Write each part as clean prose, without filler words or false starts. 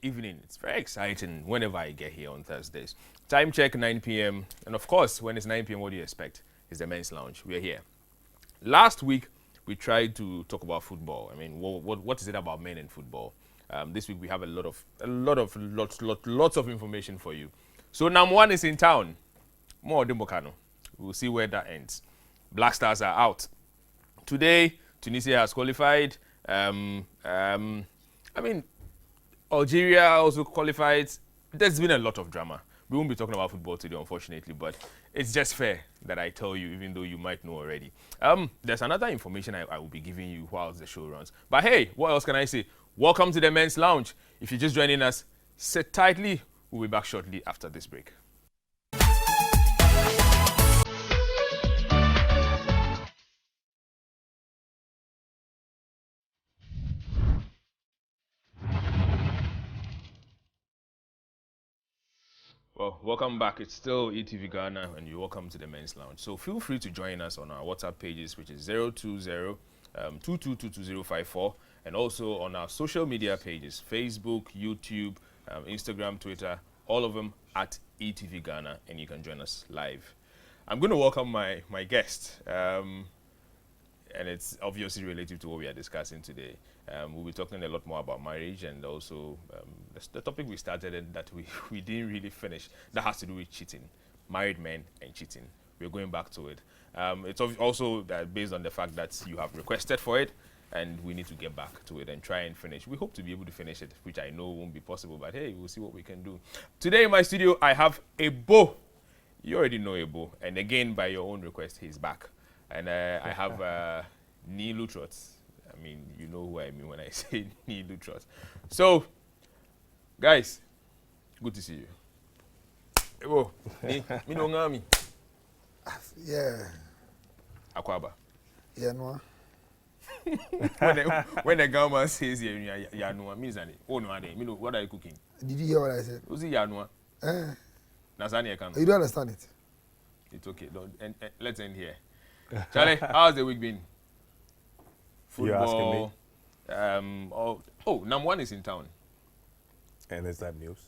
Evening. It's very exciting whenever I get here on Thursdays. Time check 9 p.m. And of course, when it's 9 p.m., what do you expect? It's the men's lounge. We're here. Last week, we tried to talk about football. I mean, what is it about men in football? This week we have lots of information for you. So number one is in town. More Dimbokano. We'll see where that ends. Black Stars are out. Today, Tunisia has qualified. I mean, Algeria also qualified. There's been a lot of drama. We won't be talking about football today, unfortunately, but it's just fair that I tell you, even though you might know already. There's another information I will be giving you whilst the show runs. But hey, what else can I say? Welcome to the Men's Lounge. If you're just joining us, sit tightly. We'll be back shortly after this break. Well, welcome back. It's still eTVGhana, and you're welcome to the Men's Lounge. So feel free to join us on our WhatsApp pages, which is 020-222-2054, and also on our social media pages, Facebook, YouTube, Instagram, Twitter, all of them at eTVGhana, and you can join us live. I'm going to welcome my guest, and it's obviously related to what we are discussing today. We'll be talking a lot more about marriage and also the topic we started and that we didn't really finish. That has to do with cheating, married men and cheating. We're going back to it. It's also based on the fact that you have requested for it, and we need to get back to it and try and finish. We hope to be able to finish it, which I know won't be possible, but hey, we'll see what we can do. Today in my studio, I have Ebo. You already know Ebo, and again, by your own request, he's back. And I have Nilu Trots. I mean, you know who I mean when I say Nilu Trots. So, guys, good to see you. Ebo, me no ngami. Yeah. Akwaba. Yeah, no. When the government says Yanua, means that oh no, me know what are you cooking? Did you hear what I said? Who's Yanua? Nasani can. You don't understand it. It's okay. Let's end here. Charlie, how's the week been? Football. You're asking me? Number one is in town. And is that news?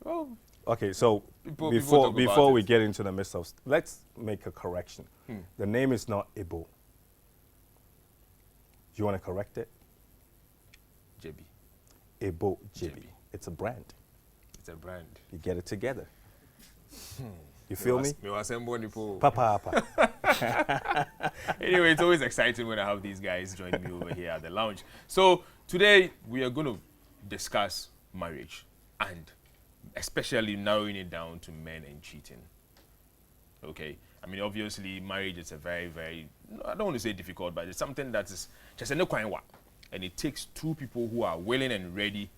Oh. Okay, so before we get into the midst of, let's make a correction. The name is not Ebo. Do you want to correct it? JB. Ebo JB. It's a brand. It's a brand. You get it together. You feel me? Papa. Anyway, it's always exciting when I have these guys joining me over here at the lounge. So today we are going to discuss marriage and especially narrowing it down to men and cheating. Okay? I mean, obviously, marriage is a very, very, I don't want to say difficult, but it's something that is just a no kind work. And it takes two people who are willing and ready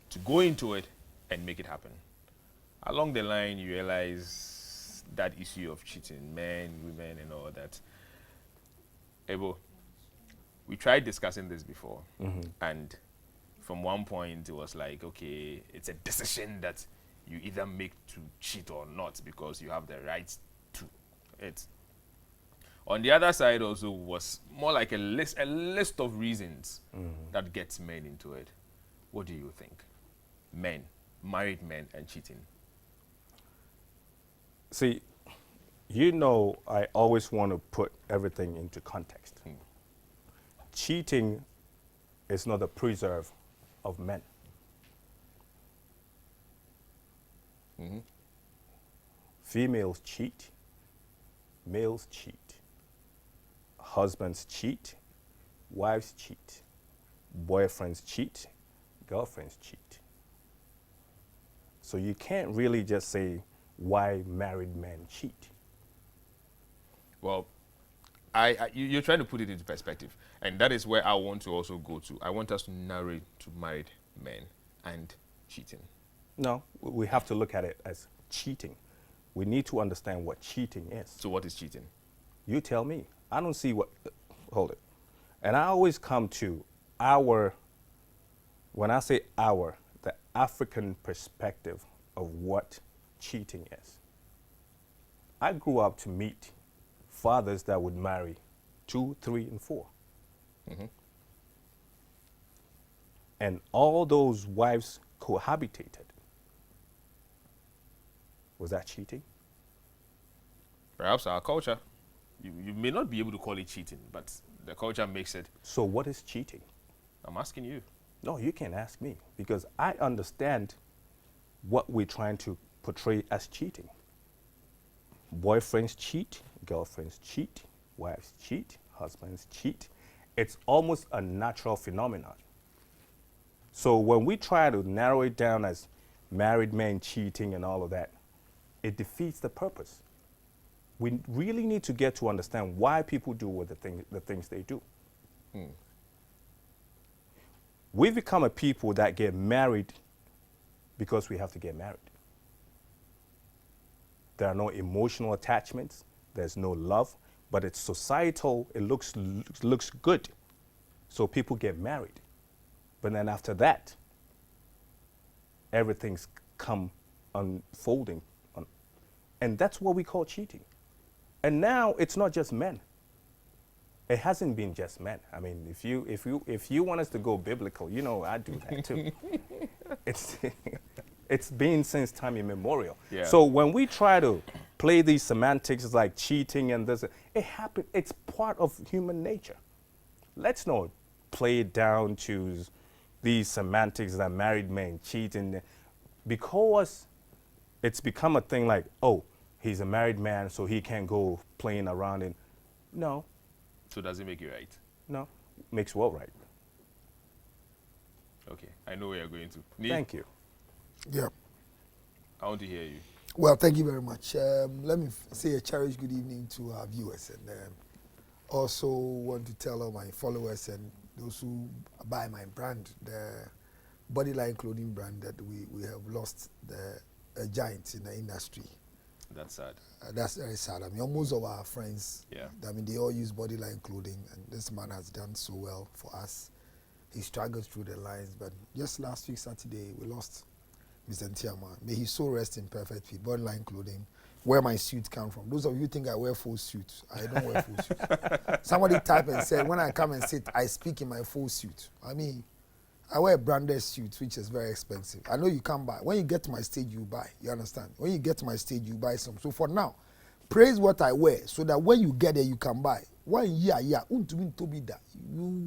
to go into it and make it happen. Along the line, you realize that issue of cheating, men, women, and all that. Ebo, we tried discussing this before, and from one point, it was like, okay, it's a decision that you either make to cheat or not because you have the right to it. On the other side also was more like a list of reasons that gets men into it. What do you think? Men, married men and cheating. See, you know I always want to put everything into context. Cheating is not a preserve of men. Females cheat, males cheat, husbands cheat, wives cheat, boyfriends cheat, girlfriends cheat. So you can't really just say why married men cheat. Well, you're trying to put it into perspective, and that is where I want to also go to. I want us to narrow it to married men and cheating. No, we have to look at it as cheating. We need to understand what cheating is. So what is cheating? You tell me. I don't see what, hold it. And I always come to our, when I say our, the African perspective of what cheating is. I grew up to meet fathers that would marry 2, 3, and 4. And all those wives cohabitated. Was that cheating? Perhaps our culture, you may not be able to call it cheating, but the culture makes it. So what is cheating? I'm asking you. No, you can't ask me because I understand what we're trying to portray as cheating. Boyfriends cheat, girlfriends cheat, wives cheat, husbands cheat. It's almost a natural phenomenon. So when we try to narrow it down as married men cheating and all of that, it defeats the purpose. We really need to get to understand why people do what the things they do. We've become a people that get married because we have to get married. There are no emotional attachments. There's no love, but it's societal. It looks good. So people get married. But then after that, everything's come unfolding. And that's what we call cheating. And now it's not just men. It hasn't been just men. I mean, if you want us to go biblical, you know I do that too. It's been since time immemorial. Yeah. So when we try to play these semantics like cheating and this, it happened. It's part of human nature. Let's not play it down to these semantics that married men cheating, because it's become a thing like, oh, he's a married man, so he can't go playing around. And no. So does it make you right? No, makes what right? Okay, I know where you're going to. Thank you. Yeah. I want to hear you. Well, thank you very much. Let me say a cherished good evening to our viewers, and also want to tell all my followers and those who buy my brand, the Bodyline clothing brand, that we have lost a giant in the industry. That's sad. That's very sad. I mean, most of our friends, Yeah. I mean, they all use Bodyline clothing, and this man has done so well for us. He struggled through the lines, but just last week, Saturday, we lost Mr. Ntiama. May his soul rest in perfect peace. Bodyline clothing, where my suit come from. Those of you think I wear full suit. I don't wear full suit. Somebody typed and said, when I come and sit, I speak in my full suit. I mean, I wear a branded suit, which is very expensive. I know you can't buy. When you get to my stage, you buy. You understand? When you get to my stage, you buy some. So for now, praise what I wear, so that when you get there, you can buy. 1 year, you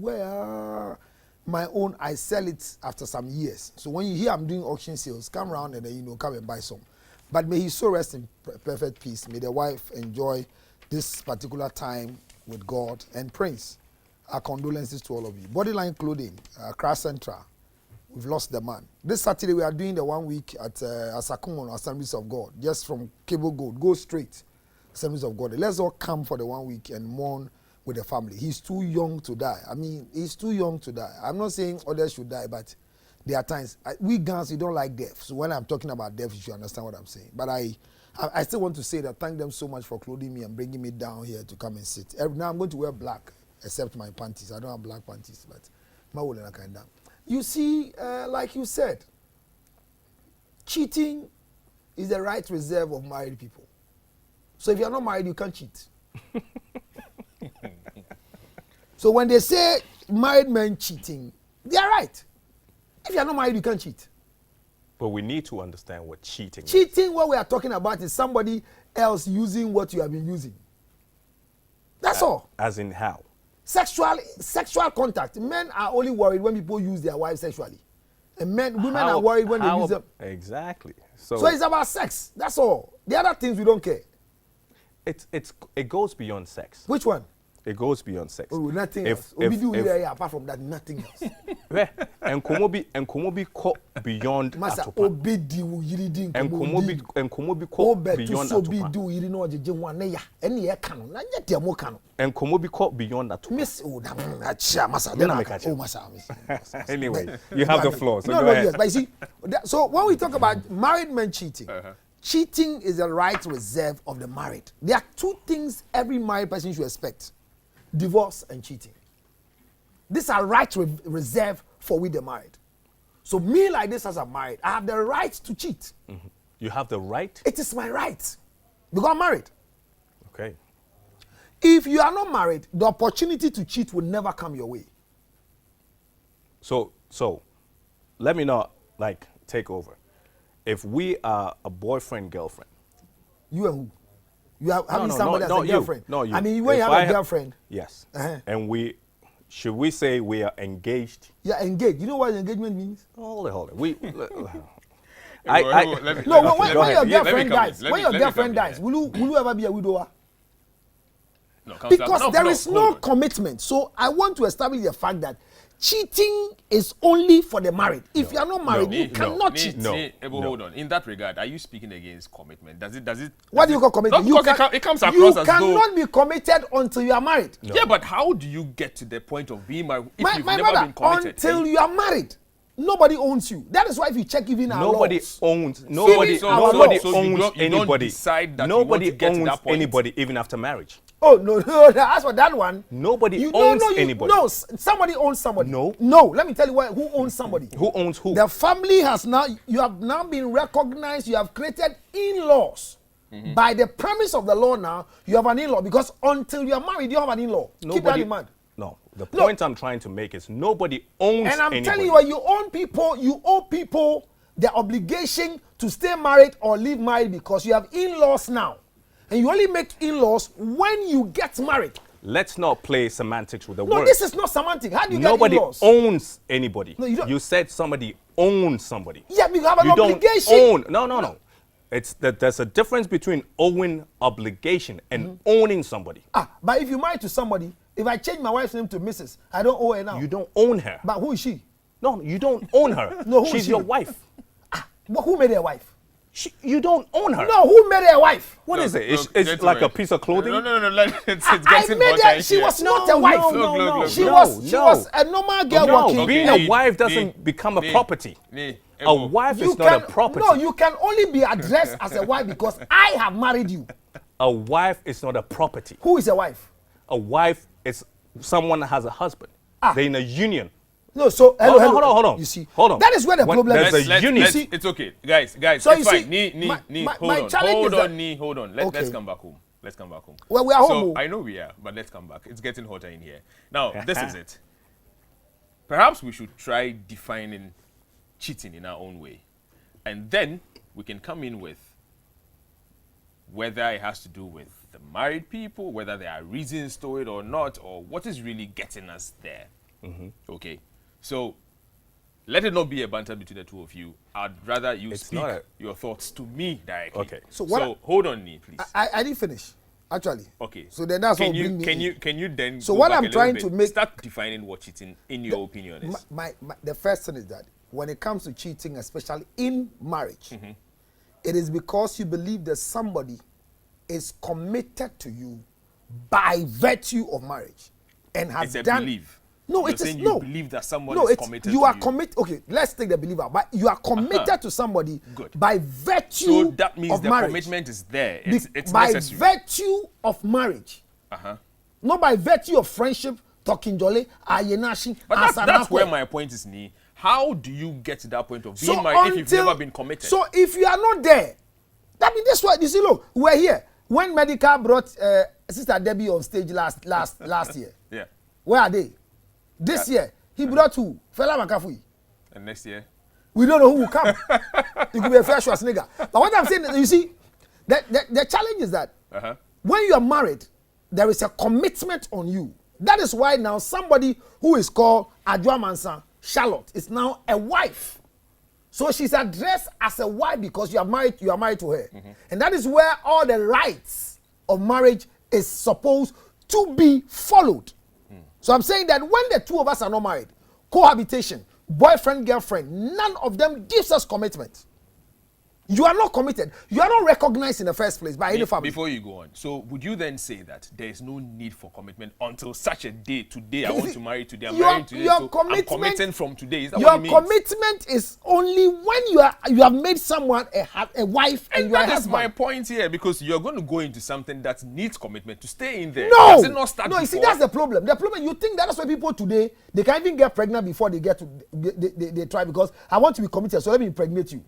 wear my own. I sell it after some years. So when you hear I'm doing auction sales, come around and then, come and buy some. But may his soul rest in perfect peace. May the wife enjoy this particular time with God and Prince. Our condolences to all of you. Bodyline clothing, Accra Central. We've lost the man. This Saturday we are doing the 1 week at Asakumon Assemblies of God, just from Cable Gold. Go straight, Assemblies of God. Let's all come for the 1 week and mourn with the family. He's too young to die. I mean, he's too young to die. I'm not saying others should die, but there are times we Ghanaians, we don't like death. So when I'm talking about death, you should understand what I'm saying. But I still want to say that thank them so much for clothing me and bringing me down here to come and sit. Now I'm going to wear black, except my panties. I don't have black panties, but my wool and kind of. You see, like you said, cheating is the right reserve of married people. So if you're not married, you can't cheat. So when they say married men cheating, they are right. If you're not married, you can't cheat. But we need to understand what cheating is. Cheating, what we are talking about, is somebody else using what you have been using. That's all. As in how? Sexual contact. Men are only worried when people use their wives sexually. And women are worried when they use them. Exactly. So it's about sex. That's all. The other things we don't care. It goes beyond sex. Which one? It goes beyond sex. Oh, nothing else. Apart from that, nothing else. And komo bi ko beyond Masa atopa. obi di wo yiri di And komo bi ko beyond so bi atopa. do yiri no ojeje ho na ya ene ye ka no na nye te mo ka no. And komo bi ko beyond atopa. Miss achia masa then masa. Anyway, you have the floor. So no, go ahead. yes, but you see, so when we talk about married men cheating, cheating is a right reserve of the married. There are two things every married person should expect: divorce and cheating. These are right reserved for we the married. So me like this as a married, I have the right to cheat. Mm-hmm. You have the right? It is my right because I'm married. Okay. If you are not married, the opportunity to cheat will never come your way. So let me not take over. If we are a boyfriend, girlfriend. You and who? You have having No, somebody as a you. girlfriend. No, you. I mean, when you have a girlfriend. Yes. Uh-huh. And should we say we are engaged? You're engaged. You know what engagement means? Hold it. When your girlfriend dies, when your girlfriend dies, will you ever be a widower? No, because there is no commitment. So I want to establish the fact that cheating is only for the married. If you are not married, you cannot cheat. Hold on. In that regard, are you speaking against commitment? Does it? What do you call commitment? It comes across as though you cannot be committed until you are married. No. Yeah, but how do you get to the point of being married if you've never brother, been committed? Until you are married, nobody owns you. That is why if you check even our nobody laws, owns you don't anybody. decide that Nobody you want to get to owns that point. anybody even after marriage. Oh no! As for that one, nobody owns anybody. No, somebody owns somebody. No. Let me tell you who owns somebody. Who owns who? The family has now. You have now been recognized. You have created in-laws. By the premise of the law now, you have an in-law because until you are married, you have an in-law. Keep that in mind. No, the point I'm trying to make is nobody owns anybody. And I'm telling you, you own people. You owe people the obligation to stay married or leave married because you have in-laws now. And you only make in-laws when you get married. Let's not play semantics with the word. No, this is not semantic. How do you get in-laws? Nobody owns anybody. No, you don't. You said somebody owns somebody. Yeah, but you have an obligation. You don't own. No. It's that there's a difference between owing obligation and owning somebody. But if you marry to somebody, if I change my wife's name to Mrs., I don't owe her now. You don't own her. But who is she? No, you don't own her. No, who She's is she? your wife. But who made her wife? You don't own her. No, who made her wife? What is it? It's like a piece of clothing? No. It's I made her. She was not a wife. She was a normal girl working. Being a wife doesn't become a property. A wife is not a property. No, you can only be addressed as a wife because I have married you. A wife is not a property. Who is a wife? A wife is someone that has a husband. They're in a union. No, so hello. Hold on. You see, hold on. That is where the problem is. There's a union. It's okay, guys. So it's you fine. See, Hold on. Let's come back home. Well, we are home. I know we are, but let's come back. It's getting hotter in here. Now, this is it. Perhaps we should try defining cheating in our own way, and then we can come in with whether it has to do with the married people, whether there are reasons to it or not, or what is really getting us there. Okay. So, let it not be a banter between the two of you. I'd rather you speak your thoughts to me directly. Okay. So hold on, please. I didn't finish, actually. Okay. So then that's what bring me Can you then? So what I'm trying to make start defining what cheating in your opinion is. The first thing is that when it comes to cheating, especially in marriage, it is because you believe that somebody is committed to you by virtue of marriage and has done. Belief. No, You're it is saying no. You believe that someone is committed. You are committed. Okay, let's take the believer. But you are committed to somebody by virtue. So that means of the marriage. commitment is there. It's by necessary. virtue of marriage. Not by virtue of friendship. Talking jolly, ayenashi. But that's where my point is, Ni. How do you get to that point of being married if you've never been committed? So if you are not there, that means that's why you see. Look, we're here when Medical brought Sister Debbie on stage last year. Yeah. Where are they? This year, he brought who? Fela Makafui. And next year? We don't know who will come. It could be a fresh Schwarzenegger. But what I'm saying is, you see, the challenge is that when you are married, there is a commitment on you. That is why now somebody who is called Adwa Mansa, Charlotte, is now a wife. So she's addressed as a wife because you are married to her. And that is where all the rights of marriage is supposed to be followed. So I'm saying that when the two of us are not married, cohabitation, boyfriend, girlfriend, none of them gives us commitment. You are not committed. You are not recognized in the first place by any family. Before you go on, so would you then say that there is no need for commitment until such a day? Today, I want to marry today. I'm marrying today, so I'm committing from today. Is that what it means? Your commitment is only when you have made someone a wife and you are a husband. That is my point here, because you're going to go into something that needs commitment to stay in there. No, does it not start you see, that's the problem. The problem, you think that's why people today, they can even get pregnant before they they try, because I want to be committed, so let me impregnate you.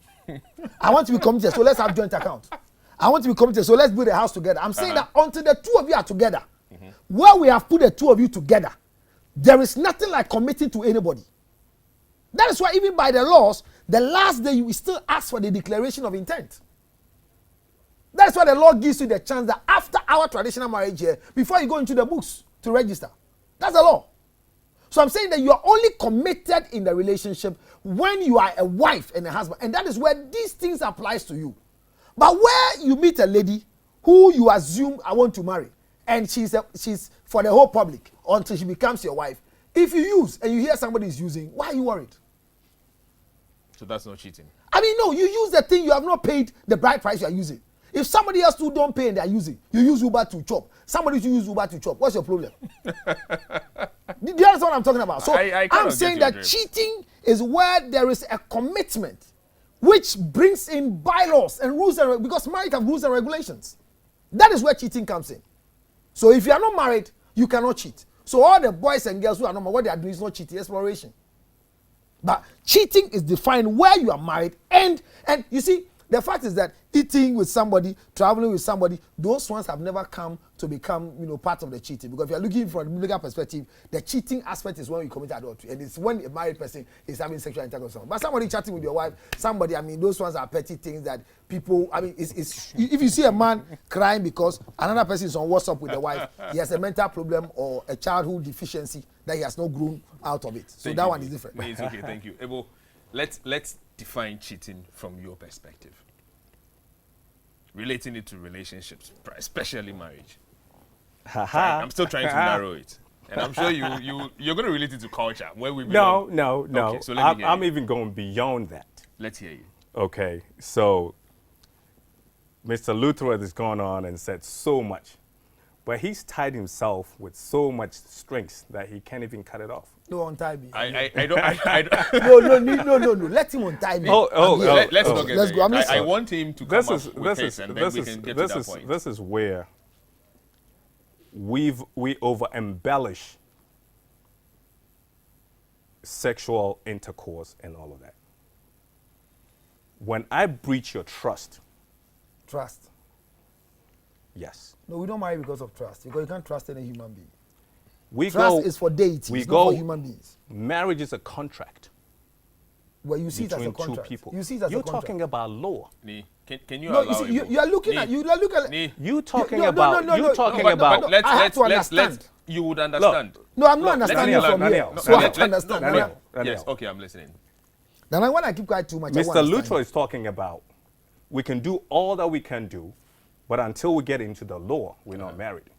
I want to be committed, so let's have joint account. I want to be committed, so let's build a house together. I'm saying that until the two of you are together, where we have put the two of you together, there is nothing like committing to anybody. That is why even by the laws, the last day you will still ask for the declaration of intent. That's why the law gives you the chance that after our traditional marriage here, before you go into the books to register. That's the law. So I'm saying that you are only committed in the relationship when you are a wife and a husband. And that is where these things applies to you. But where you meet a lady who you assume I want to marry, and she's for the whole public until she becomes your wife, if you use and you hear somebody is using, why are you worried? So that's not cheating. I mean, no, you use the thing you have not paid the bride price you are using. If somebody else who don't pay and they are using, you use Uber to chop. Somebody should use Uber to chop. What's your problem? Do you understand what I'm talking about? So I'm saying that cheating is where there is a commitment, which brings in bylaws and rules, because marriage have rules and regulations. That is where cheating comes in. So if you are not married, you cannot cheat. So all the boys and girls who are not married, what they are doing is not cheating, exploration. But cheating is defined where you are married, and you see, the fact is that eating with somebody, traveling with somebody, those ones have never come to become, part of the cheating. Because if you're looking from a legal perspective, the cheating aspect is when you commit adultery, and it's when a married person is having sexual intercourse with someone. But somebody chatting with your wife, somebody, those ones are petty things that people, it's if you see a man crying because another person is on WhatsApp with the wife, he has a mental problem or a childhood deficiency that he has not grown out of it. So that one is different. It's okay, thank you. Ebo, let's define cheating from your perspective, relating it to relationships, especially marriage. I'm still trying to narrow it, and I'm sure you're going to relate it to culture where we belong. No. Okay, so I'm even going beyond that. Let's hear you. Okay, so Mr. Luther has gone on and said so much, but he's tied himself with so much strength that he can't even cut it off. No, untie me. I don't. No. Let him untie me. Let's not get Let's go. I want him to come up with his, and then we can get to that point. This is where we over embellish sexual intercourse and all of that. When I breach your trust. Trust. Yes. No, we don't marry because of trust. Because you can't trust any human being. Trust is for deities, not for human beings. Marriage is a contract. Well, you see it as a contract. Two people. You see it as You're a contract. talking about law. Can you allow you see, you are looking at you are looking at you talking about you talking about. Let's you would understand. No, I'm not understanding from here. So I have to understand. Yes, okay, I'm listening. Now, when I keep quiet too much, Mr. Luther is talking about we can do all that we can do, but until we get into the law, we're not married.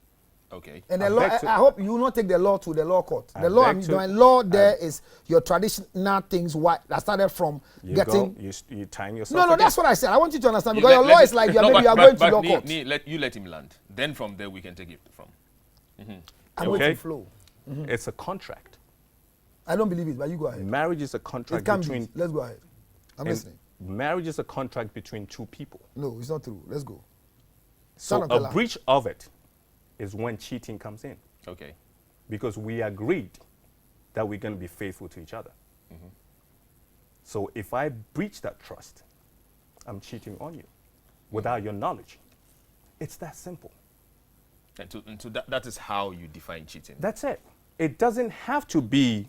Okay. And the law, I hope you will not take the law to the law court. The law I'm doing, law there is your traditional things that started from getting. You tying yourself. No, that's what I said. I want you to understand because your law is like you are going to law court. Let him land. Then from there we can take it from. I'm going to flow. It's a contract. I don't believe it, but you go ahead. Marriage is a contract between. Let's go ahead. I'm listening. Marriage is a contract between two people. No, it's not true. Let's go. So a breach of it is when cheating comes in. Okay. Because we agreed that we're going to be faithful to each other. So if I breach that trust, I'm cheating on you without your knowledge. It's that simple. And that is how you define cheating. That's it. It doesn't have to be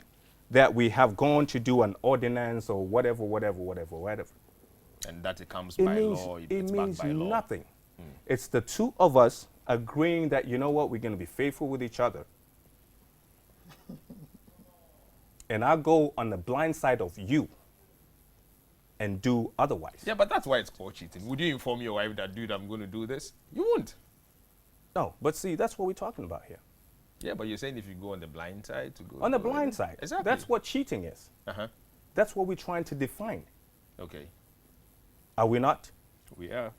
that we have gone to do an ordinance or whatever. And that it comes by law. It means nothing. It's the two of us agreeing that, you know what, we're going to be faithful with each other. And I'll go on the blind side of you and do otherwise. Yeah, but that's why it's called cheating. Would you inform your wife that, dude, I'm going to do this? You won't. No, but see, that's what we're talking about here. Yeah, but you're saying if you go on the blind side to go... On the blind side. Exactly. That's what cheating is. That's what we're trying to define. Okay. Are we not? We are.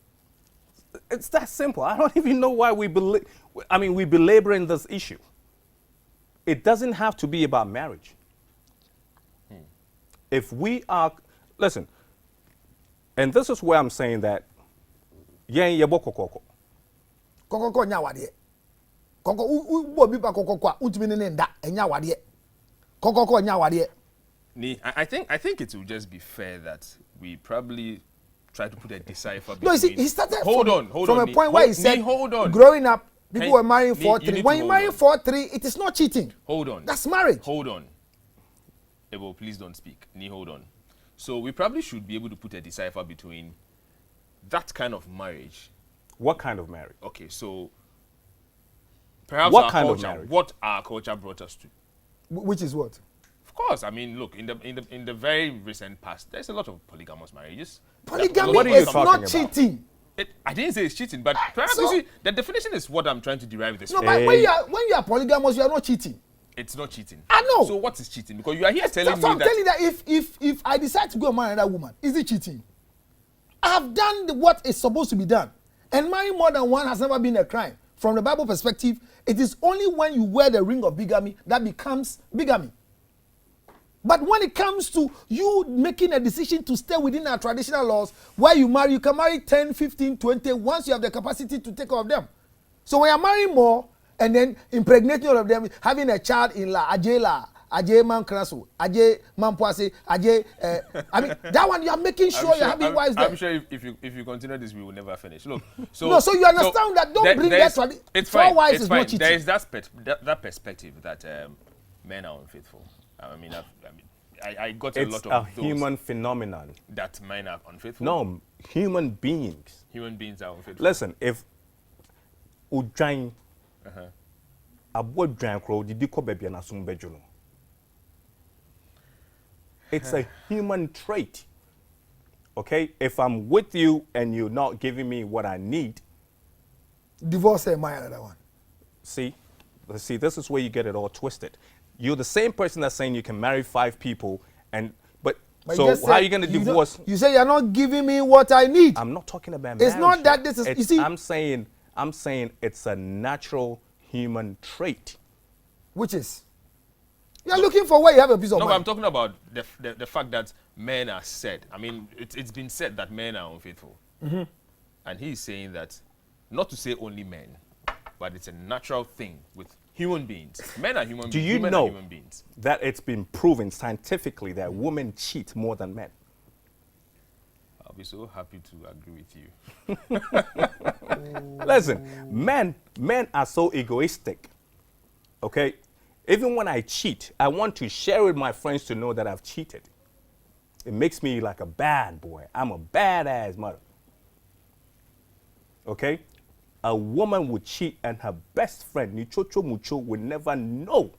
It's that simple. I don't even know why we belaboring this issue. It doesn't have to be about marriage. If we are, listen, and this is where I'm saying that, Koko nyawade. Koko u bi pa koko kwa untimi ne nda enyawade. Koko nyawade. I think it will just be fair that we probably try to put a decipher between... No, you see, he started from a point where he said, growing up, people were marrying 4-3. When you marry 4-3, it is not cheating. Hold on. That's marriage. Hold on. Ebo, please don't speak. Hold on. So we probably should be able to put a decipher between that kind of marriage. What kind of marriage? Okay, so perhaps What our kind of culture, marriage? what our culture brought us to. Which is what? Of course, I mean, look, in the very recent past, there's a lot of polygamous marriages. Polygamy What are you is talking not about? cheating. I didn't say it's cheating, but perhaps So- you see, the definition is what I'm trying to derive this No, from. but when you are polygamous, you are not cheating. It's not cheating. I know. So what is cheating? Because you are here telling That's me why I'm that telling you that if I decide to go and marry another woman, is it cheating? I have done what is supposed to be done, and marrying more than one has never been a crime. From the Bible perspective, it is only when you wear the ring of bigamy that becomes bigamy. But when it comes to you making a decision to stay within our traditional laws, where you marry, you can marry 10, 15, 20, once you have the capacity to take care of them. So when you're marrying more, and then impregnating all of them, having a child in Ajay man Kraso, Ajay man Poise, Ajay, I mean, that one you are making sure you're having wives there. I'm sure if you continue this, we will never finish. Look, so No, so you understand that don't bring that to it's four fine. wives It's is fine. not cheating. There is that perspective that men are unfaithful. I got a It's lot a of those human phenomenon. that men are unfaithful. No, human beings. Human beings are unfaithful. Listen, if Ujjain, abo dwan kro didi ko baby na sum beju no. It's a human trait. Okay? If I'm with you and you're not giving me what I need, Divorce and marry another one. see, this is where you get it all twisted. You're the same person that's saying you can marry 5 people, but But so you just how are said you going to don't- divorce? You say you're not giving me what I need. I'm not talking about It's marriage. not that here. this is- you It's- see- I'm saying it's a natural human trait. Which is? You're looking for where you have a piece of No, but I'm mind. talking about the fact that men are said. I mean, it's been said that men are unfaithful. And he's saying that, not to say only men, but it's a natural thing with human beings. Men are human Do beings. you Women know are human beings. that it's been proven scientifically that women cheat more than men? I'll be so happy to agree with you. Listen, men are so egoistic. Okay? Even when I cheat, I want to share with my friends to know that I've cheated. It makes me like a bad boy. I'm a badass mother. Okay? A woman would cheat and her best friend, Nichocho Mucho, would never know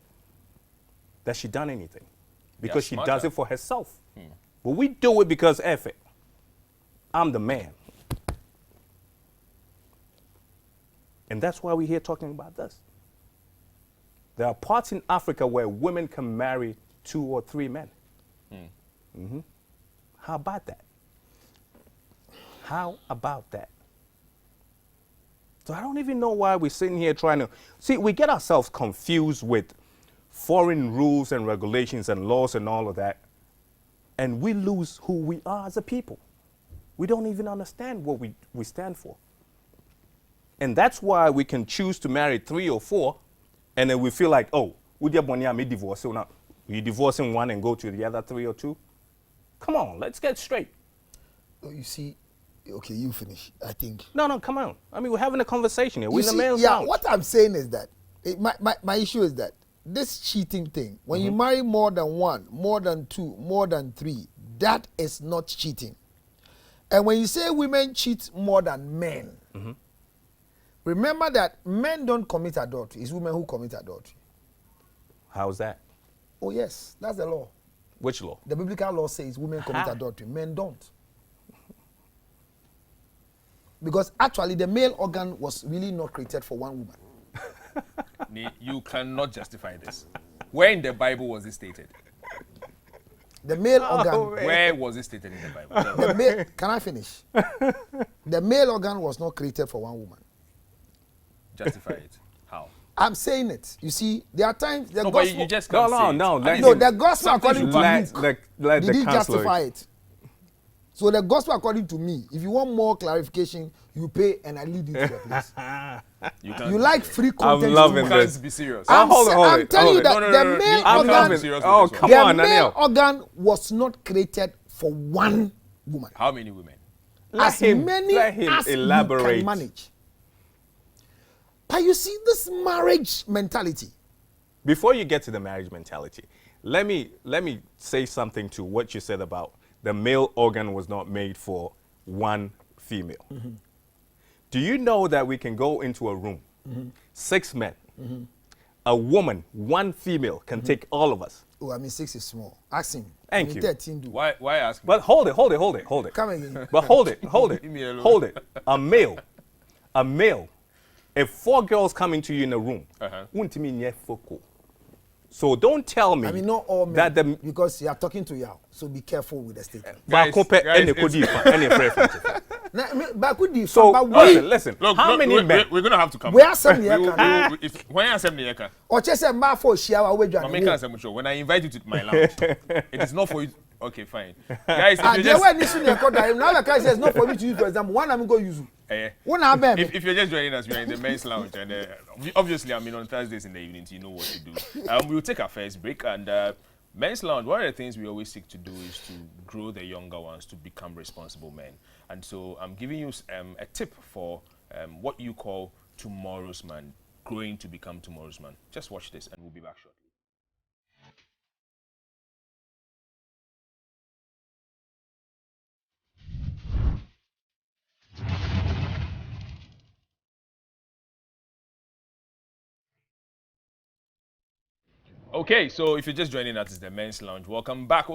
that she done anything. Because she does smarter. it for herself. But we do it because F it. I'm the man. And that's why we're here talking about this. There are parts in Africa where women can marry 2 or 3 men. How about that? How about that? So I don't even know why we're sitting here trying to... See, we get ourselves confused with foreign rules and regulations and laws and all of that, and we lose who we are as a people. We don't even understand what we stand for. And that's why we can choose to marry 3 or 4, and then we feel like, oh, me divorce. So now you divorcing one and go to the other 3 or 2? Come on, let's get straight. Oh, you see, okay, you finish. I think. No, come on. I mean, we're having a conversation here. We're You in the see, man's yeah, lounge. what I'm saying is that my issue is that this cheating thing, when you marry more than 1, more than 2, more than 3, that is not cheating. And when you say women cheat more than men, remember that men don't commit adultery. It's women who commit adultery. How's that? Oh yes, that's the law. Which law? The biblical law says women commit Aha. adultery, men don't. Because actually the male organ was really not created for one woman. You cannot justify this. Where in the Bible was it stated? The male Oh, organ, Where was it stated in the Bible? the male, can I finish? The male organ was not created for one woman. Justify it. How? I'm saying it. You see, there are times the No, but gospel. you just can't say it. No. I mean, No, the gospel something according you to back- Luke let the did he counselor- justify it. So the gospel according to me, if you want more clarification, you pay and I lead you to the place. You can't You be like serious. free content. loving You too much. this. can't be serious. I'm, hold it, hold I'm it, telling hold you it. that No, the no, male you can't organ, be serious with Oh, this one. come the on, male Daniel. organ was not created for one woman. How many women? As many let him as elaborate. you can manage. But you see this marriage mentality. Before you get to the marriage mentality, let me say something to what you said about the male organ was not made for one female. Do you know that we can go into a room, 6 men, a woman, 1 female can take all of us? Oh, I mean 6 is small. Ask him. Thank you. 13 do. Why ask me? But hold it. Come again. But hold it. Leave me alone. Hold it. A male. If 4 girls come into you in a room, untimi nye foko. So don't tell me. I mean, not all men, that the because you are talking to Yao, so be careful with the statement. So listen. Look, how many men? We're gonna have to come. Where some When I say Nieka, or just a man for Shiawa wedge. when I invite you to my lounge, it is not for you. Okay, fine, guys. If you just now the guy says not for me to use. For example, one I'm going to use. If you're just joining us, we are in the men's lounge, and obviously, I mean, on Thursdays in the evenings, you know what to do. We'll take our first break, and men's lounge. One of the things we always seek to do is to grow the younger ones to become responsible men. And so, I'm giving you a tip for what you call tomorrow's man, growing to become tomorrow's man. Just watch this, and we'll be back shortly. Okay, so if you're just joining us, it's the men's lounge. Welcome back.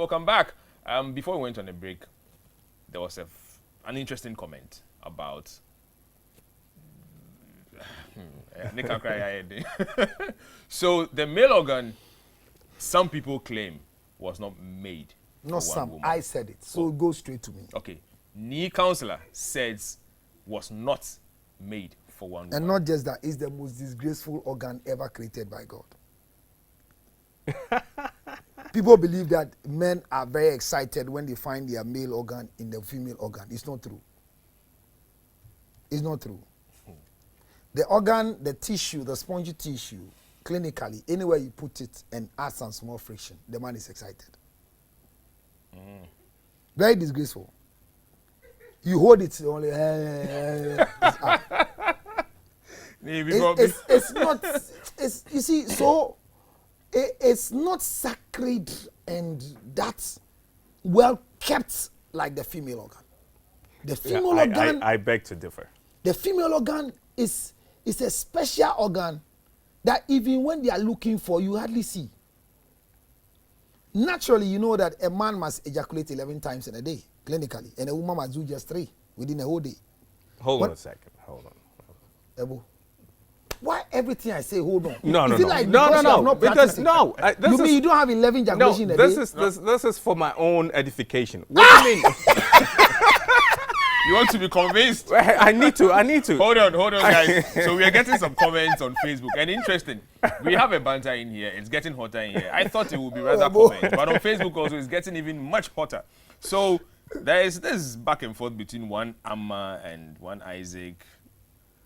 Before we went on a break, there was an interesting comment about so the male organ, some people claim, was not made. Not some. Woman. I said it, so go straight to me. Okay, Ni counselor says was not made for one woman. And not just that, it's the most disgraceful organ ever created by God. People believe that men are very excited when they find their male organ in the female organ. It's not true. It's not true. The organ, the tissue, the spongy tissue, clinically, anywhere you put it and add some small friction, the man is excited. Very disgraceful. You hold it only. It's not. You see, so. It's not sacred and that's well kept like the female organ. The female organ. I beg to differ. The female organ is a special organ that even when they are looking for, you hardly see. Naturally, you know that a man must ejaculate 11 times in a day, clinically, and a woman must do just 3 within a whole day. Hold on a second. Hold on. Ebo. Why everything I say, hold on? No. Because you mean you don't have 11 ejaculations a day? This is for my own edification. What do you mean? You want to be convinced? I need to. Hold on, guys. So we are getting some comments on Facebook, and interesting. We have a banter in here. It's getting hotter in here. I thought it would be rather comments, but on Facebook also, it's getting even much hotter. So there is this back and forth between one Amma and one Isaac.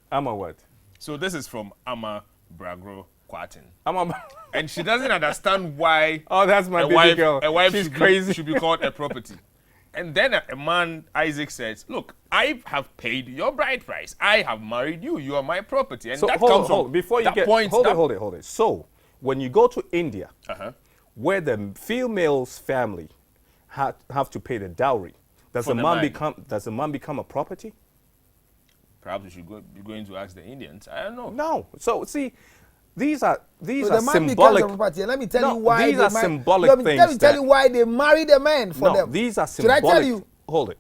Amma what? So this is from Amma Bragro Kwatin. Amma, and she doesn't understand why. Oh, that's my baby girl. A wife She's crazy. Should be called a property. And then a man, Isaac, says, "Look, I have paid your bride price. I have married you. You are my property." And so that hold from before you that get point. Hold it. So when you go to India, where the female's family have to pay the dowry, does the man become a property? Perhaps we should be going to ask the Indians. I don't know. No. So see, these are the symbolic. Let me tell you why these are symbolic things. Let me tell you why they marry the man for them. These are symbolic. Should I tell you? Hold it.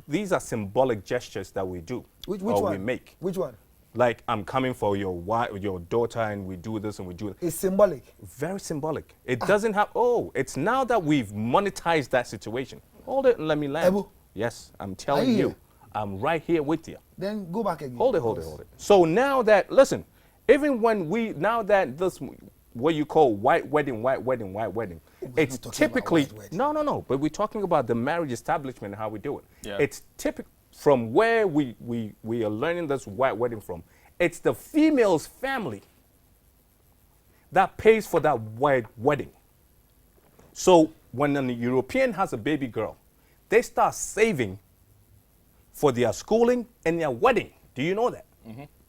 These are symbolic gestures that we do. Which one? We make. Which one? Like I'm coming for your wife, your daughter, and we do this and we do that. It's symbolic. Very symbolic. It doesn't have. Oh, it's now that we've monetized that situation. Hold it and let me land. Ebu. Yes, I'm telling you. I'm right here with you. Then go back again. Hold it. So now that, listen, even when now that this, what you call white wedding, it's typically, no, but we're talking about the marriage establishment and how we do it. Yeah. It's typical, from where we are learning this white wedding from, it's the female's family that pays for that white wedding. So when a European has a baby girl, they start saving for their schooling and their wedding. Do you know that?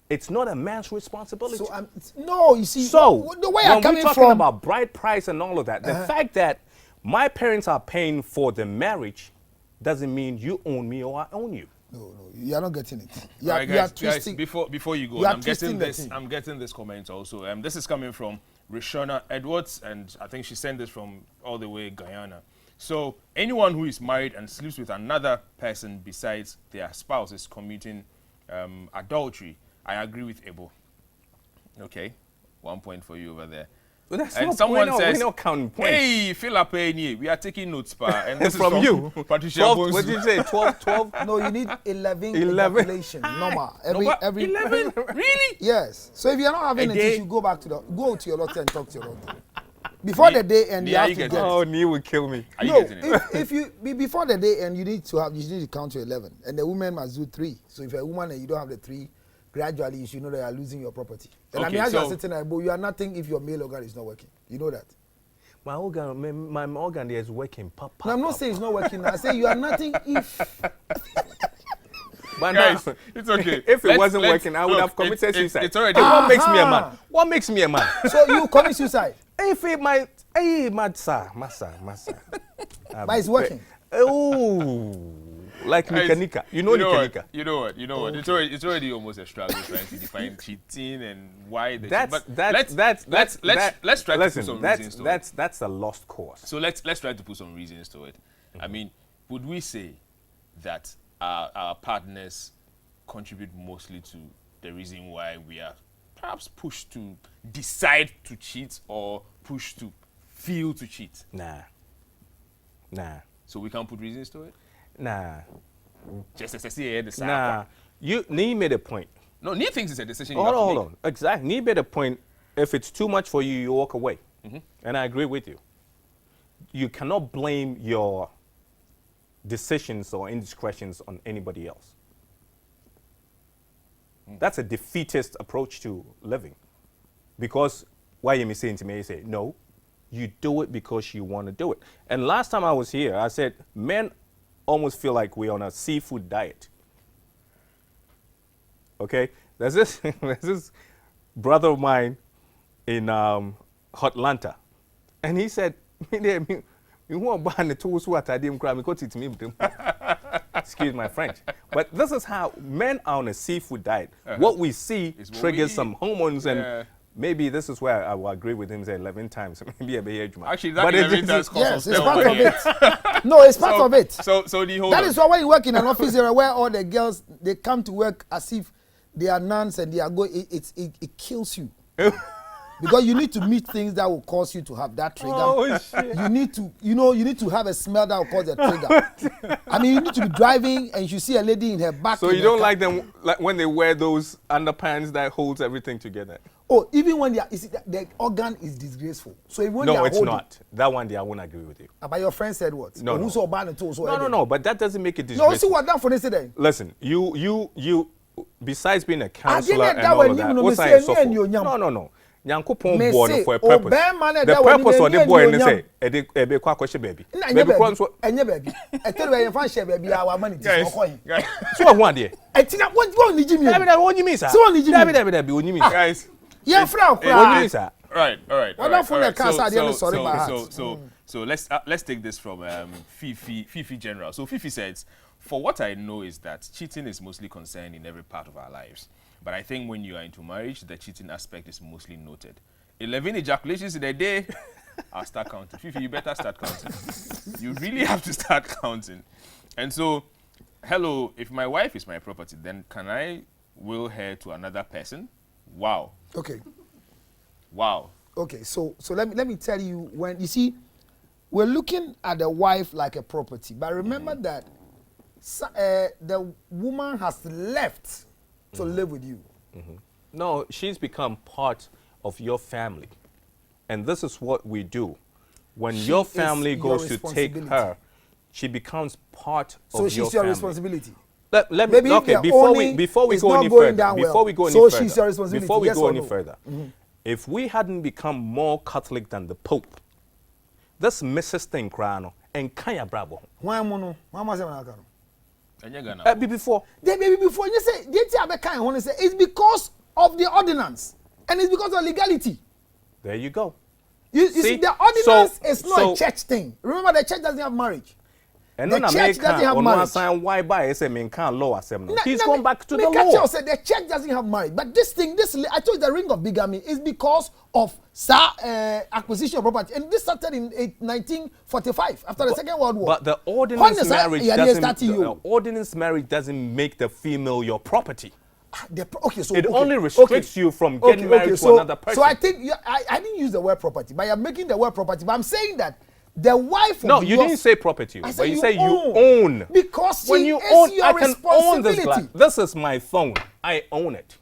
It's not a man's responsibility. So no, you see. So the way when I'm coming we're talking about bride price and all of that, the fact that My parents are paying for the marriage doesn't mean you own me or I own you. No, you are not getting it. You All are, right, you are guys, twisting. before you go, you are I'm getting twisting the this. thing. I'm getting this comment also. This is coming from Rishona Edwards, and I think she sent this from all the way Guyana. So anyone who is married and sleeps with another person besides their spouse is committing adultery. I agree with Ebo. Okay, 1 point for you over there. Well, that's And not, someone we're says, not counting points. "Hey, Philip, we are taking notes, pa." And this is From you. Patricia 12, Bonsu. what did you say? 12? No, you need 11 11. ejaculation. Normal. Every 11? Really? Yes. So if you're not having A a day? tissue, go to your doctor and talk to your doctor. Before the day end, you Nia, have you to get get. it. Oh, Neil will kill me. Are you No, getting it? if you before the day end, you need to count to 11, and the woman must do 3. So if you're a woman and you don't have the 3, gradually you should know that you are losing your property. And I Okay, mean, as you are so- sitting there, you are nothing if your male organ is not working. You know that. My organ there is working. No, I'm not saying it's not working. I say you are nothing if. But Guys, now, it's okay. if it Let's- wasn't let's- working, I would look, have committed suicide. It's already. And what makes me a Aha. man? What makes me a man? So you commit suicide, If it might, hey, massa. but it's working. Oh, like Guys, Nikanika. You know Nikanika. You know what? It's already almost a struggle trying to define cheating and why the Let's try to put some reasons to it. that's a lost cause. So let's try to put some reasons to it. I mean, would we say that our partners contribute mostly to the reason why we are perhaps pushed to decide to cheat or pushed to feel to cheat? Nah. So we can't put reasons to it? Nah. Just as I see the side. Nah. Nee made a point. No, Nee thinks it's a decision you Hold have to on, make. hold on. Exactly. Nee made a point. If it's too much for you, you walk away. And I agree with you. You cannot blame your decisions or indiscretions on anybody else. That's a defeatist approach to living. Because why you me saying to me, you say, no, you do it because you want to do it. And last time I was here, I said, men almost feel like we're on a seafood diet. Okay? There's this brother of mine in Atlanta. And he said, excuse my French. But this is how men are on a seafood diet. What we see It's what triggers we some eat. hormones, Yeah. and maybe this is where I will agree with him, say 11 times. Maybe a bit Actually, that but 11 does cause Yes, some it's stuff part of over here. it. No, it's part of it. So the whole That is why when you work in an office area where all the girls they come to work as if they are nuns and they are going, it kills you. Because you need to meet things that will cause you to have that trigger. Oh, shit. You need to have a smell that will cause a trigger. I mean, you need to be driving and you see a lady in her back. So in you her don't car. like them like when they wear those underpants that holds everything together? Oh, even when they are, you see, the organ is disgraceful. So even when they No, are it's holding, not. That one day I won't agree with you. But your friend said what? No, Oh, no. who saw ban and told, so No, but that doesn't make it No, see disgraceful. what that for incident. Listen, you besides being a I counselor didn't and that all when of you that, know, what's me I say, me and you, nyam. No. Nyankopon Me born say, for a oh, purpose. bear man, The that when purpose you of the and boy you and nyam. say, ebe kwa kweshe baby. Na Baby nye kwanso. baby. Enye baby. I tell you, you fan share baby. Our money is guys, okay. guys, So what there? I think what need you? David, what you mean, sir? So what need you? David, what you mean? guys. Yeah, friend. What you mean, sir? All right. Well, not from the cast, I didn't sorry my heart. So let's take this from Fifi General. So Fifi says, for what I know is that cheating is mostly concerned in every part of our lives. But I think when you are into marriage, the cheating aspect is mostly noted. 11 ejaculations in a day, I'll start counting. Fifi, you better start counting. You really have to start counting. And so, hello, if my wife is my property, then can I will her to another person? Wow. Okay. Wow. Okay. So let me tell you, when you see, we're looking at the wife like a property, but remember that the woman has left to live with you. No, she's become part of your family. And this is what we do. When She your is family your goes to take responsibility. her, she becomes part So of your she's your family. responsibility. Let me, Maybe if okay, the before owning we is go not any going further, down well, before we go any so further, she's your responsibility, before we yes go or any no? further, if we hadn't become more Catholic than the Pope, this Mrs. thing, Krano, and Kaya Bravo. Why mono? Why must I say And you're gonna. Before. Then maybe before you say, it's because of the ordinance and it's because of legality. There you go. You see, the ordinance is not a church thing. Remember, the church doesn't have marriage. And the church doesn't have marriage. Why by law assembly? He's going back to the law. Said the church doesn't have marriage, but this thing, I told you the ring of bigamy is because of acquisition of property, and this started in 1945 after the Second World War. But the ordinance marriage doesn't make the female your property. It only restricts you from getting married to another person. So I think I didn't use the word property, but you're making the word property. But I'm saying that the wife. No, you didn't say property, but you say you own. Because when you own, I can own this glass. This is my phone. I own it,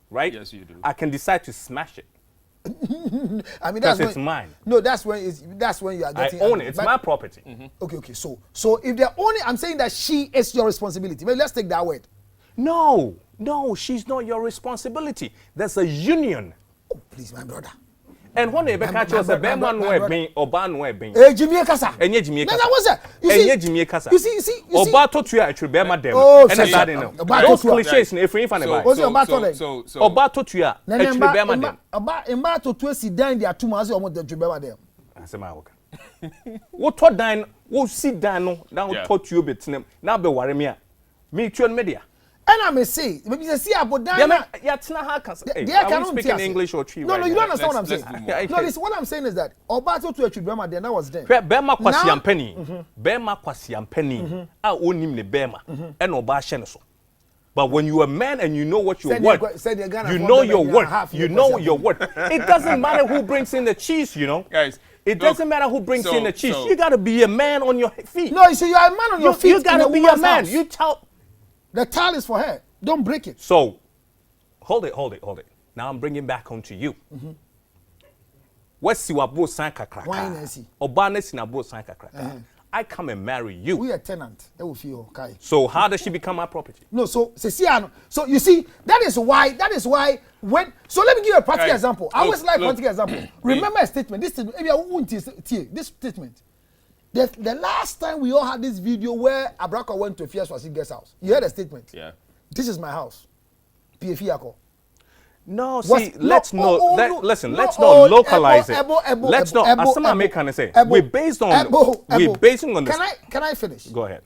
right? Yes, you do. I can decide to smash it. I mean, it's mine. No, that's when you are getting. I own it. It's my property. Okay. So if they're owning, I'm saying that she is your responsibility. Maybe let's take that word. No, she's not your responsibility. There's a union. Oh, please, my brother. And when they catch us, a Beman will be Oban will be. Jimmy Kasa. And yet Jimmy Kasa. You see. Obato to you, it should be madam. Oh, and that's no. Those cliches in every fan about. Obato to you, it should be madam. Obato to sit down there 2 months almost the madam. I say my work. What to dine? What sit down now? Taught you bit now be worry me. Me tune media. And I may say, maybe they see about that. Are we speaking English or Tree? No, you don't understand what I'm saying. No, this what I'm saying is that Obato to a Chibema, then that was there. Bema kwasi penny. Bema kwasi penny. I own him the Bema. And Oba Sheneso. But when you're a man and you know what you're worth, you know your worth. You know your worth. It doesn't matter who brings in the cheese, you know. Guys, it doesn't matter who brings in the cheese. You got to be a man on your feet. No, you see, you're a man on your feet. You got to be a man. You tell. The towel is for her. Don't break it. So, hold it. Now I'm bringing back home to you. What's your boss san kakra? Obana sinabo san kakra. I come and marry you. We are tenant. So how does she become my property? No, so you see, that is why when. So let me give you a practical example. I always like practical example. Remember a statement. This statement. The last time we all had this video where Abraka went to Fias Wasi guest house, you heard a statement. Yeah. This is my house. PFIACO. No, see, let's not localize it. Let's not. As some American say, we're basing on this. Can I finish? Go ahead.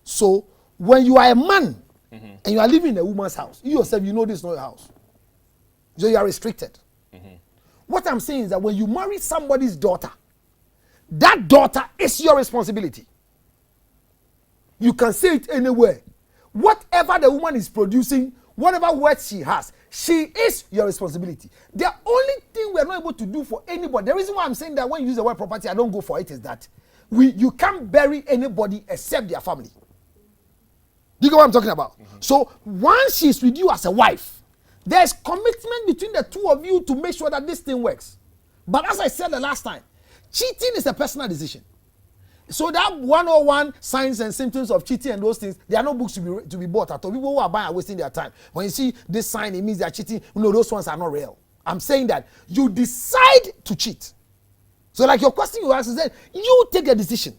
So when you are a man and you are living in a woman's house, you yourself, you know this is not your house. So you are restricted. What I'm saying is that when you marry somebody's daughter, that daughter is your responsibility. You can say it anywhere. Whatever the woman is producing, whatever words she has, she is your responsibility. The only thing we are not able to do for anybody, the reason why I'm saying that when you use the word property, I don't go for it, is that you can't bury anybody except their family. Do you get what I'm talking about? So once she's with you as a wife, there's commitment between the two of you to make sure that this thing works. But as I said the last time, cheating is a personal decision. So that 101 signs and symptoms of cheating and those things, there are no books to be bought at all. People who are buying are wasting their time. When you see this sign, it means they are cheating. No, those ones are not real. I'm saying that you decide to cheat. So like your question you asked is that you take a decision.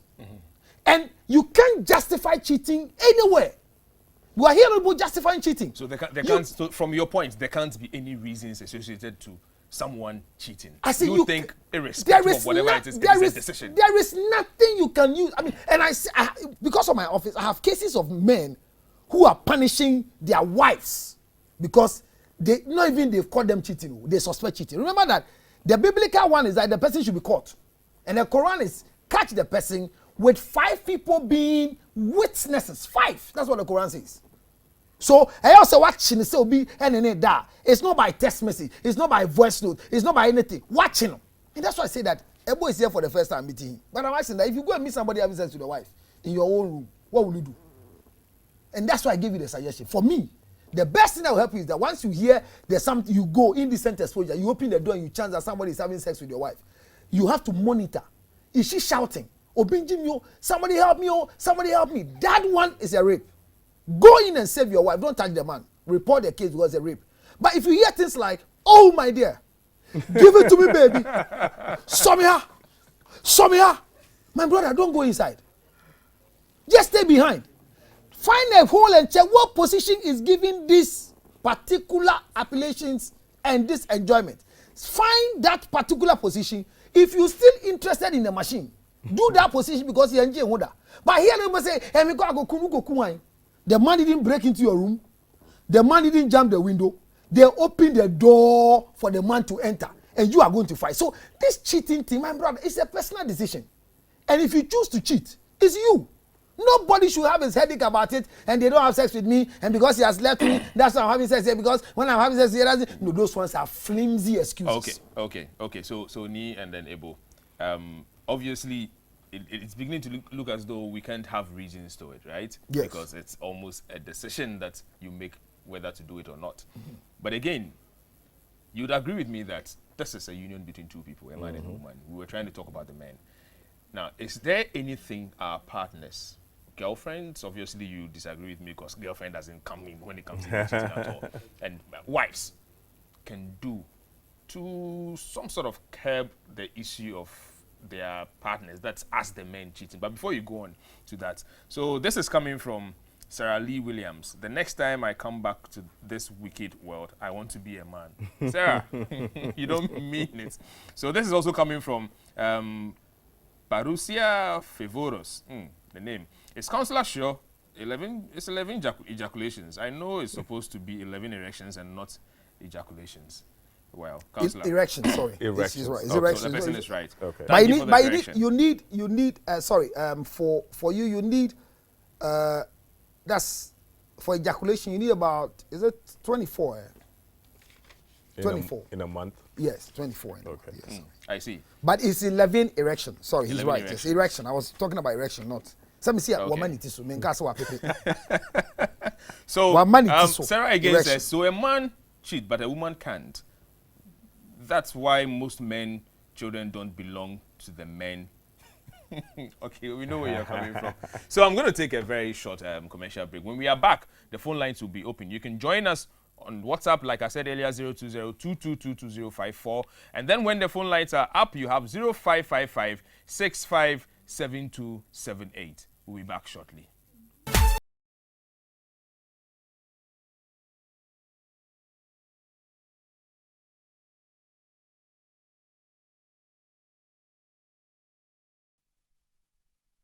And you can't justify cheating anywhere. You are here about justifying cheating. So so from your point, there can't be any reasons associated to someone cheating. I see you think irrespective of whatever it is a decision. There is nothing you can use. I mean, and because of my office, I have cases of men who are punishing their wives because they've caught them cheating. They suspect cheating. Remember that the biblical one is that the person should be caught. And the Quran is catch the person with 5 people being witnesses. 5. That's what the Quran says. So I also watching say be that it's not by text message, it's not by voice note, it's not by anything. Watching them. And that's why I say that Ebo is here for the first time meeting him. But I'm asking that if you go and meet somebody having sex with your wife in your own room, what will you do? And that's why I give you the suggestion. For me, the best thing that will help you is that once you hear there's something, you go indecent exposure, you open the door and you chance that somebody is having sex with your wife. You have to monitor. Is she shouting? Or Benjamin, somebody help me, oh, somebody help me. That one is a rape. Go in and save your wife. Don't touch the man. Report the case was a rape. But if you hear things like, oh my dear, give it to me, baby. Show me her. My brother, don't go inside. Just stay behind. Find a hole and check what position is giving these particular appellations and this enjoyment. Find that particular position. If you still interested in the machine, do that position because you're enjoying order. But here they say, hey, me go kunu. The man didn't break into your room. The man didn't jump the window. They opened the door for the man to enter, and you are going to fight. So this cheating thing, my brother, it's a personal decision. And if you choose to cheat, it's you. Nobody should have his headache about it, and they don't have sex with me, and because he has left me, that's why I'm having sex here, because when I'm having sex here, no, those ones are flimsy excuses. Okay. So Ni and then Ebo. Obviously, it's beginning to look as though we can't have reasons to it, right? Yes. Because it's almost a decision that you make whether to do it or not. But again, you'd agree with me that this is a union between two people, a man and a woman. We were trying to talk about the men. Now, is there anything our partners, girlfriends, obviously you disagree with me because girlfriend doesn't come in when it comes to cheating at all, and wives can do to some sort of curb the issue of their partners, that's us the men cheating? But before you go on to that, so this is coming from Sarah Lee Williams. The next time I come back to this wicked world, I want to be a man. Sarah, you don't mean it. So this is also coming from Parousia Favoros, the name. Is Councillor sure 11 ejaculations? I know it's supposed to be 11 erections and not ejaculations. Well, Councillor. Erections, sorry. Erections. Right. It's So erections. the person is right. Okay. But you need for you you need that's for ejaculation you need about, is it 24? 24 in a month. Yes, 24. Okay. Yes. I see. But it's 11 erection. Sorry, he's 11 right. erections. It's erection. I was talking about erection, not. Let me see Okay. woman it is. So Sarah again erection. says, so a man cheat, but a woman can't. That's why most men, children don't belong to the men. Okay, we know where you're coming from. So I'm going to take a very short commercial break. When we are back, the phone lines will be open. You can join us on WhatsApp, like I said earlier, 020-222-2054. And then when the phone lines are up, you have 0555-657278. We'll be back shortly.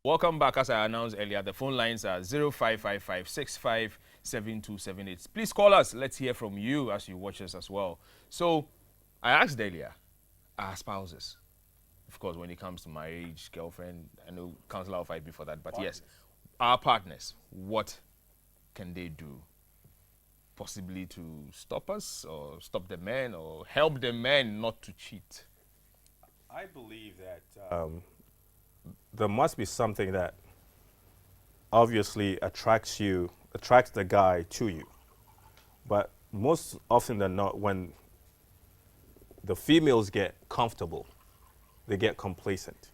Welcome back. As I announced earlier, the phone lines are 0555-657278. Please call us. Let's hear from you as you watch us as well. So, I asked earlier, our spouses, of course, when it comes to marriage, girlfriend, I know Councillor will fight before that, but yes, our partners, what can they do? Possibly to stop us or stop the men or help the men not to cheat? I believe that there must be something that obviously attracts the guy to you. But most often than not, when the females get comfortable, they get complacent.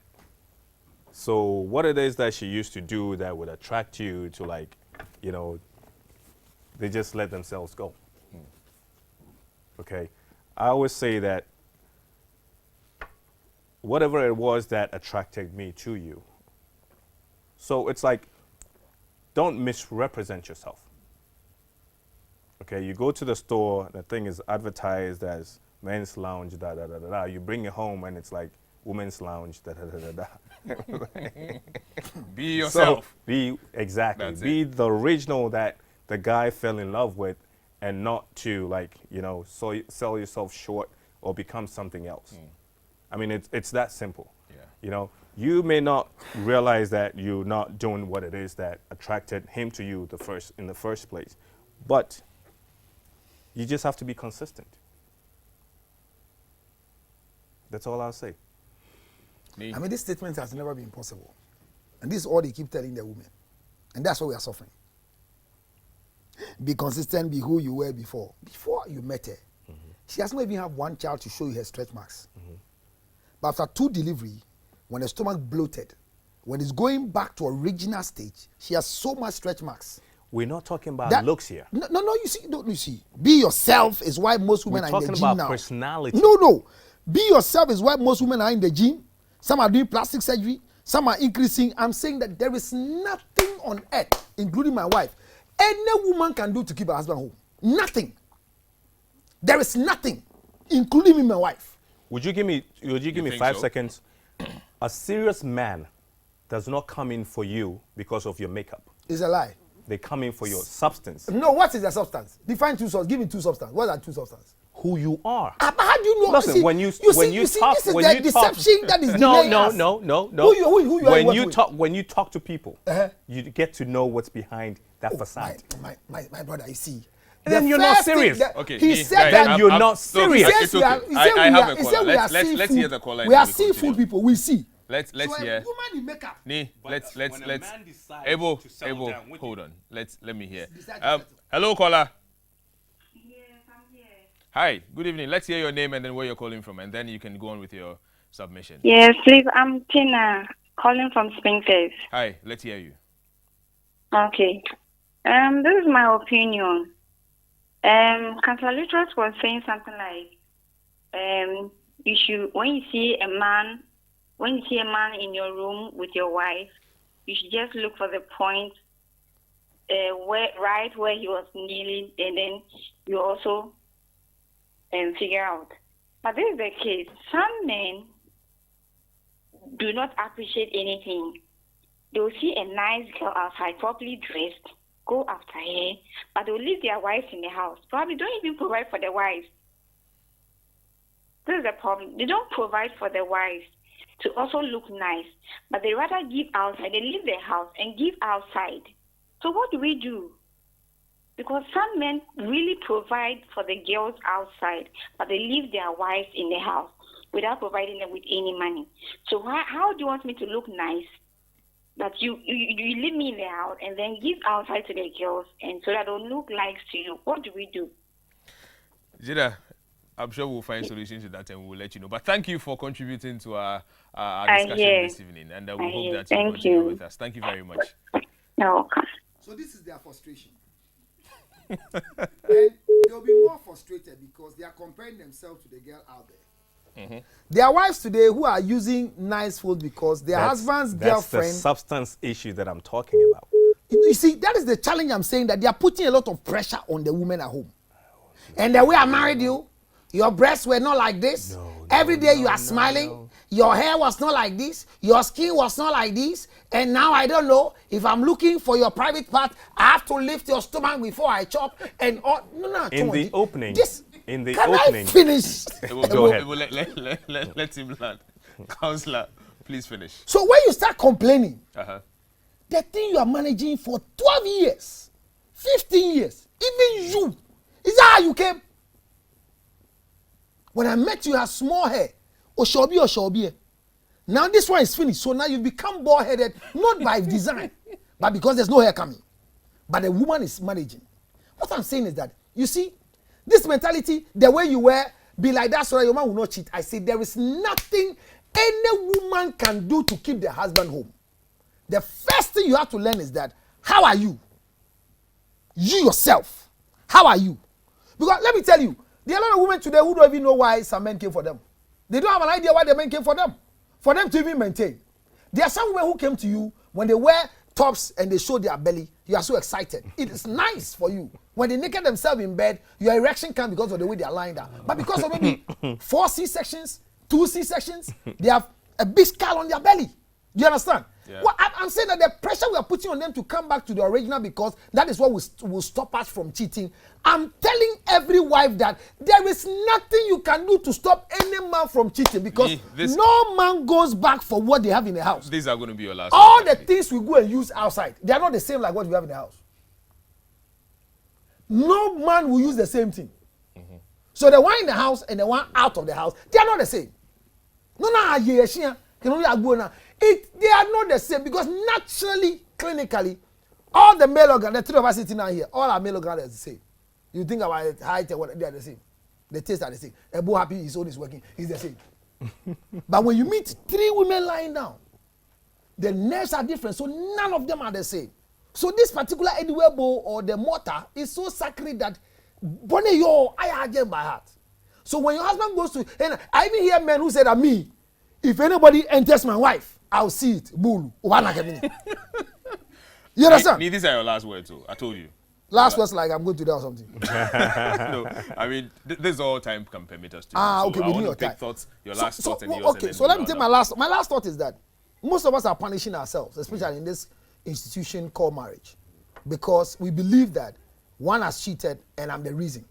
So what it is that she used to do that would attract you to, like, you know, they just let themselves go. Okay? I always say that whatever it was that attracted me to you. So it's like, don't misrepresent yourself. Okay, you go to the store, the thing is advertised as men's lounge, da da da da da. You bring it home and it's like women's lounge, da da da da da. Be yourself. So be the original that the guy fell in love with, and not to, like, you know, sell yourself short or become something else. I mean, it's that simple. Yeah. You know, you may not realize that you're not doing what it is that attracted him to you in the first place, but you just have to be consistent. That's all I'll say. I mean, this statement has never been possible. And this is all they keep telling the women. And that's why we are suffering. Be consistent, be who you were before. Before you met her, she has not even had one child to show you her stretch marks. But after 2 delivery, when the stomach bloated, when it's going back to original stage, she has so much stretch marks. We're not talking about looks here. No, you see. Be yourself is why most women are in the gym now. We're talking about personality. No. Be yourself is why most women are in the gym. Some are doing plastic surgery. Some are increasing. I'm saying that there is nothing on earth, including my wife, any woman can do to keep her husband home. Nothing. There is nothing, including me, my wife. Would you give me 5 so? seconds? A serious man does not come in for you because of your makeup. It's a lie. They come in for your substance. No, what is the substance? Define two substances. Give me two substances. What are two substances? Who you are. But how do you know? Listen, see, when you see, talk, this is when the you deception talk, that is no, delaying no, us. no, no, no. Who you are when you with? talk, when you talk to people, Uh-huh. you get to know what's behind that facade. My brother, I see. And then The you're not first thing serious. that Okay, he guys, said Then that you're not serious. He It's says we are- okay. he said I we have are- a he caller. said we are seeing Let's food. hear the caller. We are seeing food people. We see. Let's So hear. a woman in makeup. Let's when a man decides Able, to settle down with hold you. on. Let me hear. Decide to settle. Hello, caller. Yes, I'm here. Hi, good evening. Let's hear your name and then where you're calling from, and then you can go on with your submission. Yes, please. I'm Tina, calling from Springfield. Hi, let's hear you. Okay. This is my opinion. Councillor Litros was saying something like, you should when you see a man in your room with your wife, you should just look for the point where he was kneeling, and then you also figure out. But this is the case. Some men do not appreciate anything. They will see a nice girl outside, properly dressed, go after her, but they will leave their wives in the house. Probably don't even provide for the wives. This is the problem. They don't provide for the wives to also look nice, but they rather give outside. They leave their house and give outside. So what do we do? Because some men really provide for the girls outside, but they leave their wives in the house without providing them with any money. So how do you want me to look nice? That you leave me in the house and then give outside to the girls, and so that don't look like to you. What do we do? Jida, I'm sure we'll find solutions to that and we'll let you know. But thank you for contributing to our discussion this evening, and we hope that you continue with us. Thank you very much. You're welcome. So this is their frustration. And they'll be more frustrated because they are comparing themselves to the girl out there. There are wives today who are using nice food because their husband's girlfriend. That's the substance issue that I'm talking about. You see, that is the challenge I'm saying, that they are putting a lot of pressure on the women at home. And the way I married you, your breasts were not like this. Every day you are smiling. Your hair was not like this. Your skin was not like this. And now I don't know if I'm looking for your private part. I have to lift your stomach before I chop. And all. In the opening. In the can opening. I finish? Go ahead. Let him land. Counselor, please finish. So when you start complaining, Uh-huh. the thing you are managing for 12 years, 15 years, even you, is that how you came? When I met you, you had small hair. Oshobi. Now this one is finished. So now you become bald-headed, not by design, but because there's no hair coming. But the woman is managing. What I'm saying is that, you see, this mentality, the way you were, be like that so that your man will not cheat. I say there is nothing any woman can do to keep the husband home. The first thing you have to learn is that, how are you? You yourself, how are you? Because let me tell you, there are a lot of women today who don't even know why some men came for them. They don't have an idea why the men came for them to even maintain. There are some women who came to you when they wear tops and they show their belly. You are so excited. It is nice for you. When they naked themselves in bed, your erection comes because of the way they are lined up. But because of maybe 4 C-sections, 2 C-sections, they have a big scar on their belly. Do you understand? Yeah. Well, I'm saying that the pressure we are putting on them to come back to the original, because that is what will stop us from cheating. I'm telling every wife that there is nothing you can do to stop any man from cheating, because no man goes back for what they have in the house. These are going to be your last. All the things we go and use outside, they are not the same like what we have in the house. No man will use the same thing. So the one in the house and the one out of the house, they are not the same. They are not the same, because naturally, clinically, all the male organs, the 3 of us sitting down here, all our male organs are the same. You think about it, height and what, they are the same. The taste are the same. Ebo happy, his own is working, he's the same. But when you meet 3 women lying down, the nerves are different, so none of them are the same. So this particular Ediwebo or the mortar is so sacred that Bonnie yo, I have by heart. So when your husband goes to, and I even hear men who say that me, if anybody enters my wife, I'll see it. Bulu. You understand? These are your last words, too. I told you. Last was like I'm going to do or something. No, I mean, this is all time can permit us to. Okay, so within your pick time. thoughts, your last thought and yours. Okay, and so let me take take my last thought is that most of us are punishing ourselves, especially in this institution called marriage, because we believe that one has cheated and I'm the reason.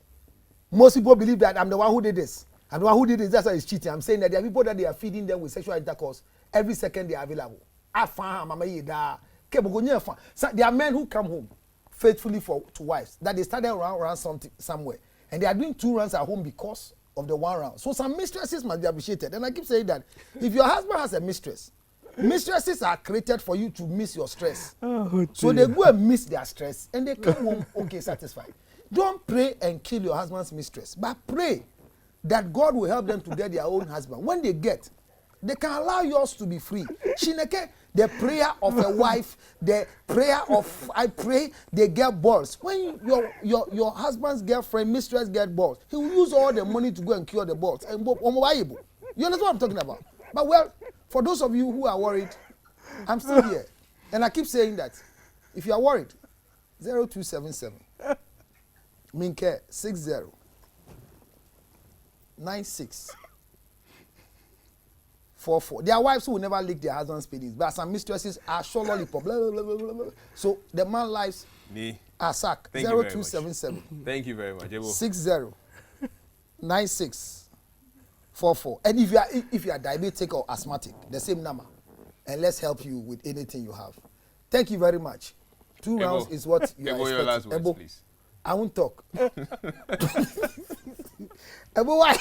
Most people believe that I'm the one who did this. I'm the one who did this. That's why he's cheating. I'm saying that there are people that they are feeding them with sexual intercourse every second they are available. So there are men who come home faithfully to wives that they started around something somewhere, and they are doing 2 rounds at home because of the 1 round. So some mistresses must be appreciated. And I keep saying that if your husband has a mistress, mistresses are created for you to miss your stress. So they go and miss their stress and they come home okay, satisfied. Don't pray and kill your husband's mistress, but pray that God will help them to get their own husband. When they get, they can allow yours to be free. Shineke, the prayer of a wife, the prayer of I pray they get balls. When your husband's girlfriend, mistress get balls, he will use all the money to go and cure the balls. And you understand what I'm talking about? But well, for those of you who are worried, I'm still here. And I keep saying that if you are worried, 0277 Minke 60 96 44. There are wives who will never lick their husband's penis, but some mistresses are sure lollipop. Blah, blah, blah, blah, blah. So the man lives are sack 0277. Thank you very much. 60 96 44. And if you are diabetic or asthmatic, the same number. And let's help you with anything you have. Thank you very much. 2 rounds is what you are expecting. Your last words, please. I won't talk. Ebo, why?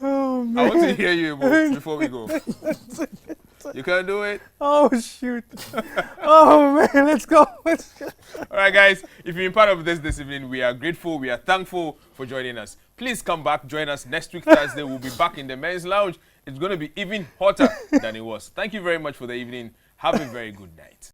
Oh, man. I want to hear you, Ebo, before we go. You can do it. Oh, shoot. Oh, man, let's go. All right, guys, if you've been part of this evening, we are grateful. We are thankful for joining us. Please come back, join us next week, Thursday. We'll be back in the men's lounge. It's going to be even hotter than it was. Thank you very much for the evening. Have a very good night.